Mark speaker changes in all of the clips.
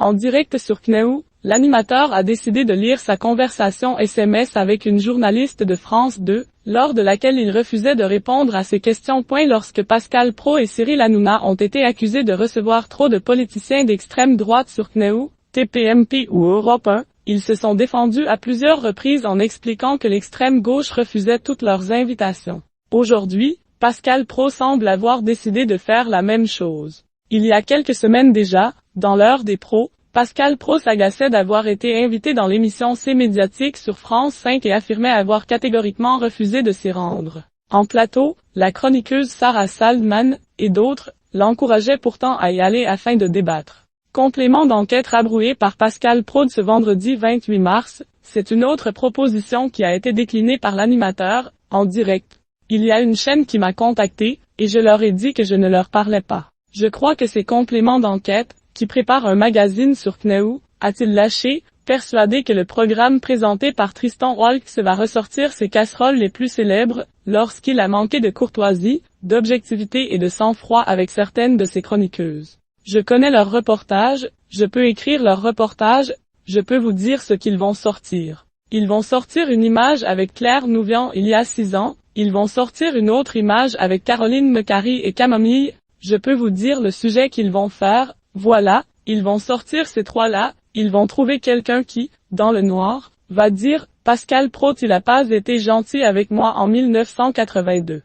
Speaker 1: En direct sur CNews, l'animateur a décidé de lire sa conversation SMS avec une journaliste de France 2, lors de laquelle il refusait de répondre à ses questions. Lorsque Pascal Praud et Cyril Hanouna ont été accusés de recevoir trop de politiciens d'extrême droite sur CNews, TPMP ou Europe 1, ils se sont défendus à plusieurs reprises en expliquant que l'extrême gauche refusait toutes leurs invitations. Aujourd'hui, Pascal Praud semble avoir décidé de faire la même chose. Il y a quelques semaines déjà, dans l'heure des pros, Pascal Praud s'agaçait d'avoir été invité dans l'émission C médiatique sur France 5 et affirmait avoir catégoriquement refusé de s'y rendre. En plateau, la chroniqueuse Sarah Saldman, et d'autres, l'encourageaient pourtant à y aller afin de débattre. Complément d'enquête rabroué par Pascal Praud ce vendredi 28 mars, c'est une autre proposition qui a été déclinée par l'animateur, en direct. Il y a une chaîne qui m'a contacté, et je leur ai dit que je ne leur parlais pas. Je crois que c'est Complément d'enquête, qui prépare un magazine sur CNews, a-t-il lâché, persuadé que le programme présenté par Tristan Waltz va ressortir ses casseroles les plus célèbres, lorsqu'il a manqué de courtoisie, d'objectivité et de sang-froid avec certaines de ses chroniqueuses. Je connais leurs reportages, je peux écrire leurs reportages, je peux vous dire ce qu'ils vont sortir. Ils vont sortir une image avec Claire Nouvian il y a 6 ans, ils vont sortir une autre image avec Caroline Mecari et Camomille, je peux vous dire le sujet qu'ils vont faire. Voilà, ils vont sortir ces trois-là, ils vont trouver quelqu'un qui, dans le noir, va dire « Pascal Praud il a pas été gentil avec moi en 1982 ».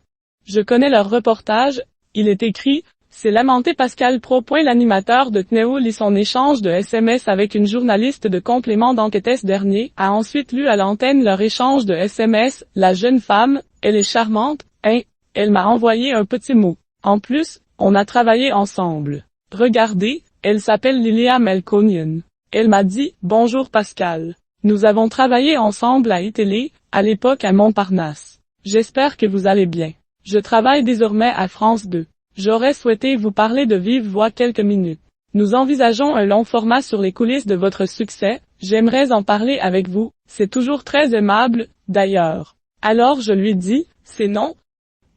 Speaker 1: Je connais leur reportage, il est écrit « C'est lamenté Pascal Praud. » L'animateur de CNews lit son échange de SMS avec une journaliste de Complément d'enquête. Ce dernier a ensuite lu à l'antenne leur échange de SMS. La jeune femme, elle est charmante, hein, elle m'a envoyé un petit mot. En plus, on a travaillé ensemble. Regardez, elle s'appelle Lilia Melkonian. Elle m'a dit « Bonjour Pascal. Nous avons travaillé ensemble à iTélé, à l'époque à Montparnasse. J'espère que vous allez bien. Je travaille désormais à France 2. J'aurais souhaité vous parler de vive voix quelques minutes. Nous envisageons un long format sur les coulisses de votre succès, j'aimerais en parler avec vous, c'est toujours très aimable, d'ailleurs. » Alors je lui dis « C'est non.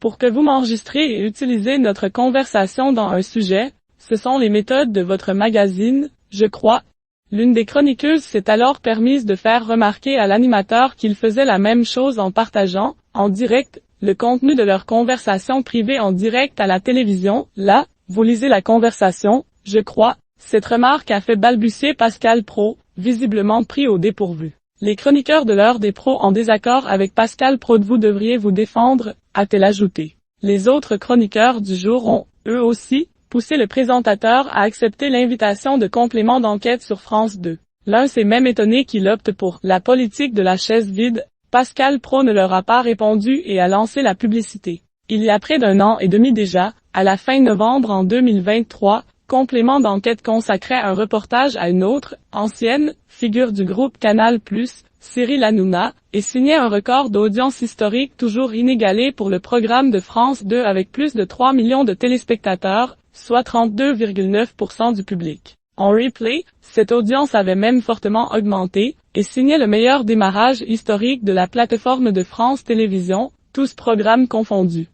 Speaker 1: Pour que vous m'enregistrez et utilisez notre conversation dans un sujet, ce sont les méthodes de votre magazine, je crois. » L'une des chroniqueuses s'est alors permise de faire remarquer à l'animateur qu'il faisait la même chose en partageant, en direct, le contenu de leur conversation privée en direct à la télévision. Là, vous lisez la conversation, je crois. Cette remarque a fait balbutier Pascal Praud, visiblement pris au dépourvu. Les chroniqueurs de l'heure des pros en désaccord avec Pascal Praud, vous devriez vous défendre, a-t-elle ajouté. Les autres chroniqueurs du jour ont, eux aussi, poussé le présentateur à accepter l'invitation de Complément d'enquête sur France 2. L'un s'est même étonné qu'il opte pour « la politique de la chaise vide ». Pascal Praud ne leur a pas répondu et a lancé la publicité. Il y a près d'1 an et demi déjà, à la fin novembre en 2023, Complément d'enquête consacrait un reportage à une autre, ancienne, figure du groupe Canal+, Cyril Hanouna, et signait un record d'audience historique toujours inégalé pour le programme de France 2 avec plus de 3 millions de téléspectateurs, soit 32,9% du public. En replay, cette audience avait même fortement augmenté, et signait le meilleur démarrage historique de la plateforme de France Télévisions, tous programmes confondus.